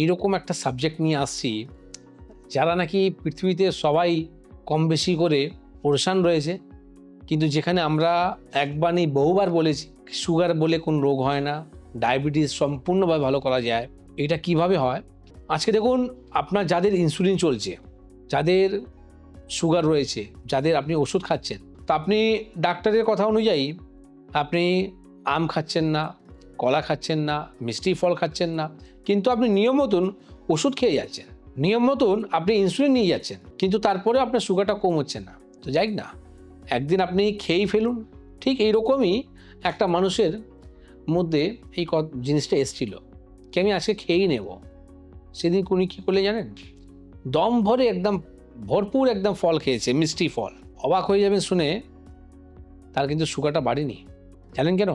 এইরকম একটা সাবজেক্ট নিয়ে আসছি যারা নাকি পৃথিবীতে সবাই কম বেশি করে পরেশান রয়েছে, কিন্তু যেখানে আমরা একবার নেই বহুবার বলেছি সুগার বলে কোন রোগ হয় না, ডায়াবেটিস সম্পূর্ণভাবে ভালো করা যায়। এটা কিভাবে হয় আজকে দেখুন। আপনার যাদের ইনসুলিন চলছে, যাদের সুগার রয়েছে, যাদের আপনি ওষুধ খাচ্ছেন, তো আপনি ডাক্তারের কথা অনুযায়ী আপনি আম খাচ্ছেন না, কলা খাচ্ছেন না, মিষ্টি ফল খাচ্ছেন না, কিন্তু আপনি নিয়ম মতন ওষুধ খেয়ে যাচ্ছেন, নিয়ম মতন আপনি ইনসুলিন নিয়ে যাচ্ছেন, কিন্তু তারপরে আপনার সুগারটা কম হচ্ছে না। তো যাই না, একদিন আপনি খেয়েই ফেলুন। ঠিক এইরকমই একটা মানুষের মধ্যে এই জিনিসটা এসছিল কি আমি আজকে খেয়েই নেব। সেদিন উনি কী করলে জানেন, দম ভরে একদম ভরপুর একদম ফল খেয়েছে, মিষ্টি ফল। অবাক হয়ে যাবেন শুনে, তার কিন্তু সুগারটা বাড়েনি। জানেন কেন?